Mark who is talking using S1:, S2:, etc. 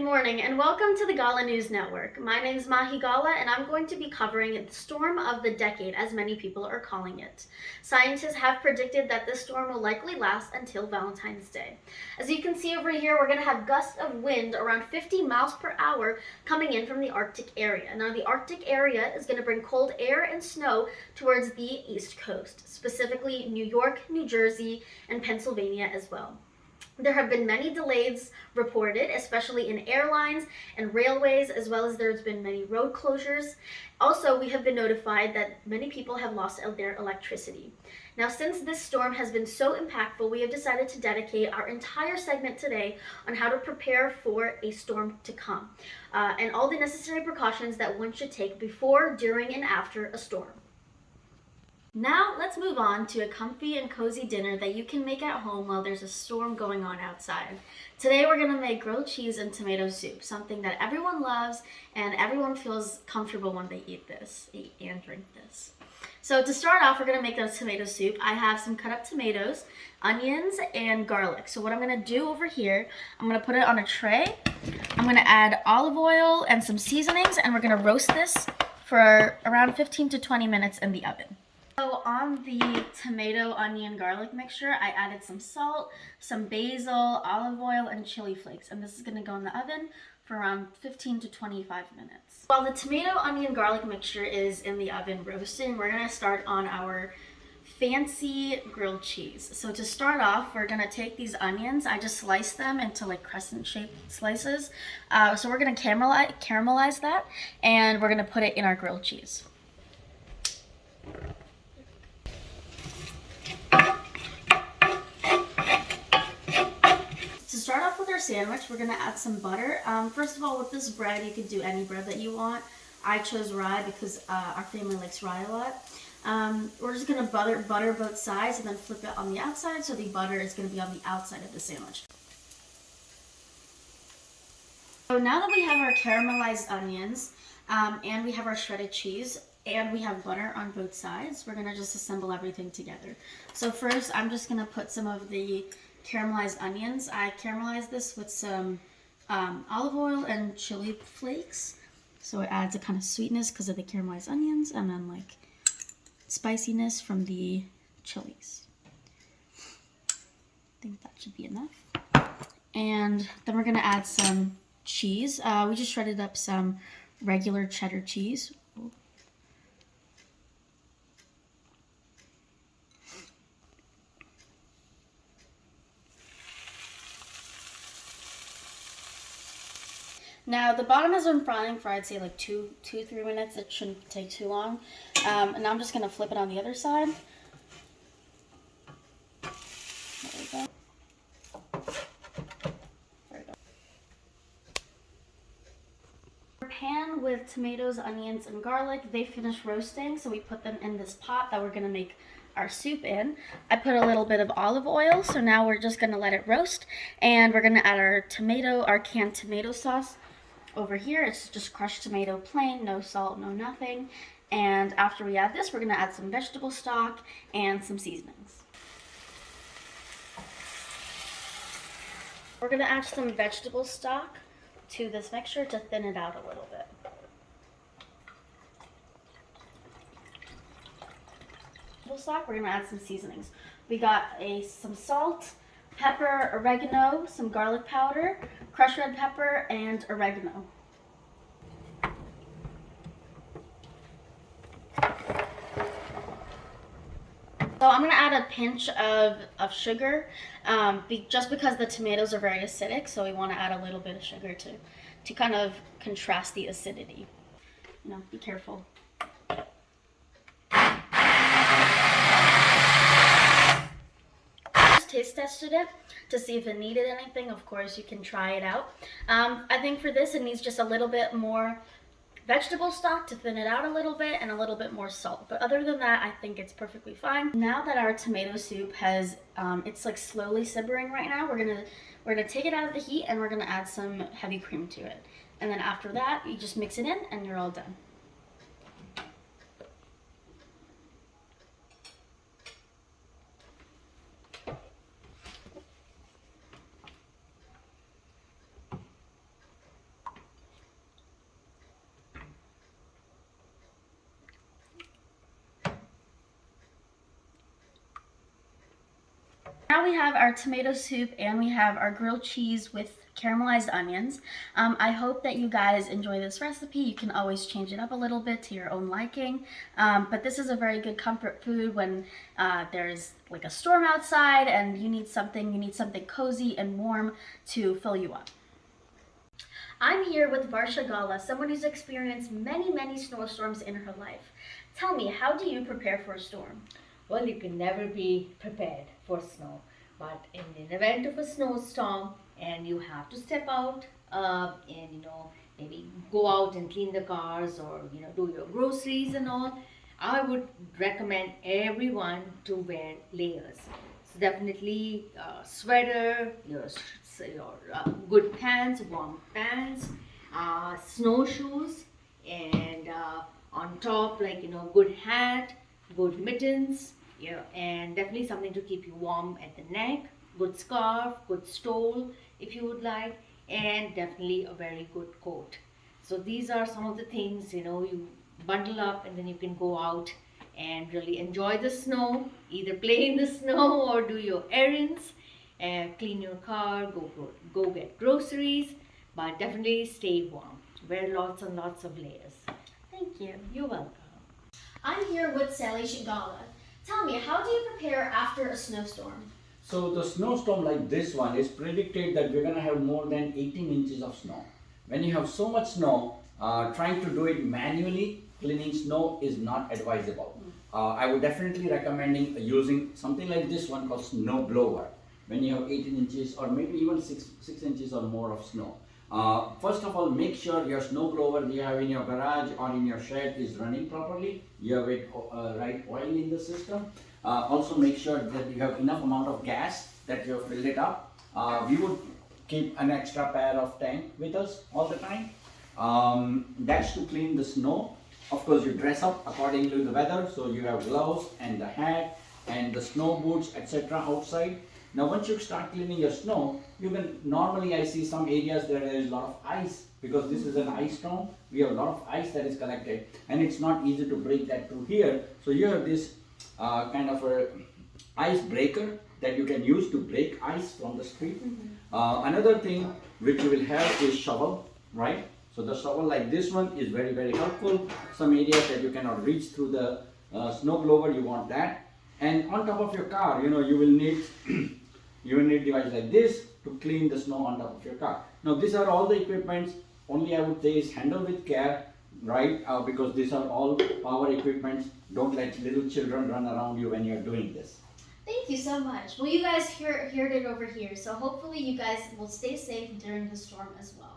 S1: morning and welcome to the Gala News Network. My name is Mahi Gala and I'm going to be covering the storm of the decade, as many people are calling it. Scientists have predicted that this storm will likely last until Valentine's Day. As you can see over here, we're going to have gusts of wind around 50 miles per hour coming in from the Arctic area. Now, the Arctic area is going to bring cold air and snow towards the East Coast, specifically New York, New Jersey, and Pennsylvania as well. There have been many delays reported, especially in airlines and railways, as well as there's been many road closures. Also, we have been notified that many people have lost their electricity. Now, since this storm has been so impactful, we have decided to dedicate our entire segment today on how to prepare for a storm to come, and all the necessary precautions that one should take before, during, and after a storm. Now let's move on to a comfy and cozy dinner that you can make at home while there's a storm going on outside. Today we're going to make grilled cheese and tomato soup, something that everyone loves and everyone feels comfortable when they eat and drink this. So to start off, we're going to make a tomato soup. I have some cut up tomatoes, onions, and garlic. So what I'm going to do over here, I'm going to put it on a tray. I'm going to add olive oil and some seasonings, and we're going to roast this for around 15 to 20 minutes in the oven. So on the tomato, onion, garlic mixture, I added some salt, some basil, olive oil, and chili flakes. And this is going to go in the oven for around 15 to 25 minutes. While the tomato, onion, garlic mixture is in the oven roasting, we're going to start on our fancy grilled cheese. So to start off, we're going to take these onions. I just sliced them into like crescent-shaped slices. So we're going to caramelize that, and we're going to put it in our grilled cheese. To start off with our sandwich, we're going to add some butter. First of all, with this bread, you can do any bread that you want. I chose rye because our family likes rye a lot. We're just going to butter both sides and then flip it on the outside, so the butter is going to be on the outside of the sandwich. So now that we have our caramelized onions and we have our shredded cheese and we have butter on both sides, we're going to just assemble everything together. So first, I'm just going to put some of the caramelized onions. I caramelized this with some olive oil and chili flakes, so it adds a kind of sweetness because of the caramelized onions, and then like spiciness from the chilies. I think that should be enough. And then we're gonna add some cheese. We just shredded up some regular cheddar cheese. Now the bottom has been frying for I'd say like 2-3 minutes. It shouldn't take too long. And now I'm just gonna flip it on the other side. There we go. There we go. Our pan with tomatoes, onions, and garlic, they finished roasting, so we put them in this pot that we're gonna make our soup in. I put a little bit of olive oil, so now we're just gonna let it roast, and we're gonna add our canned tomato sauce. Over here, it's just crushed tomato plain, no salt, no nothing. And after we add this, we're going to add some vegetable stock and some seasonings. We're going to add some vegetable stock to this mixture to thin it out a little bit. Vegetable stock, we're going to add some seasonings. We got some salt, pepper, oregano, some garlic powder, crushed red pepper, and oregano. So I'm going to add a pinch of sugar, just because the tomatoes are very acidic, so we want to add a little bit of sugar to kind of contrast the acidity. Be careful. Taste tested it to see if it needed anything. Of course, you can try it out. I think for this, it needs just a little bit more vegetable stock to thin it out a little bit, and a little bit more salt. But other than that, I think it's perfectly fine. Now that our tomato soup has, it's like slowly simmering right now, we're gonna take it out of the heat and we're gonna add some heavy cream to it. And then after that, you just mix it in and you're all done. we have our tomato soup and we have our grilled cheese with caramelized onions. I hope that you guys enjoy this recipe. You can always change it up a little bit to your own liking. But this is a very good comfort food when there's like a storm outside and you need something cozy and warm to fill you up. I'm here with Varsha Gala, someone who's experienced many snowstorms in her life. Tell me, how do you prepare for a storm?
S2: Well, you can never be prepared for snow, but in the event of a snowstorm and you have to step out and maybe go out and clean the cars or do your groceries and all, I would recommend everyone to wear layers. So definitely sweater, your good pants, warm pants, snowshoes, and on top good hat, good mittens, and definitely something to keep you warm at the neck, good scarf, good stole if you would like, and definitely a very good coat. So these are some of the things you bundle up and then you can go out and really enjoy the snow, either play in the snow or do your errands, clean your car, go get groceries, but definitely stay warm. Wear lots and lots of layers.
S1: Thank you.
S2: You're welcome.
S1: I'm here with Sally Shigala. Tell me, how do you prepare after a snowstorm?
S3: So the snowstorm like this one is predicted that we're going to have more than 18 inches of snow. When you have so much snow, trying to do it manually, cleaning snow is not advisable. I would definitely recommending using something like this one called snow blower. When you have 18 inches or maybe even 6 inches or more of snow. First of all, make sure your snow blower you have in your garage or in your shed is running properly. You have it right oil in the system. Also make sure that you have enough amount of gas that you have filled it up. We would keep an extra pair of tank with us all the time. That's to clean the snow. Of course, you dress up according to the weather. So you have gloves and the hat and the snow boots, etc. outside. Now once you start cleaning your snow, you can normally I see some areas there is a lot of ice because this is an ice storm. We have a lot of ice that is collected and it's not easy to break that through here. So you have this kind of a ice breaker that you can use to break ice from the street. Another thing which you will have is shovel, right? So the shovel like this one is very helpful. Some areas that you cannot reach through the snow blower, you want that. And on top of your car, you will need device like this to clean the snow on top of your car. Now these are all the equipments. Only I would say is handle with care, right? Because these are all power equipments. Don't let little children run around you when you're doing this.
S1: Thank you so much. Well, you guys heard it over here, so hopefully you guys will stay safe during the storm as well.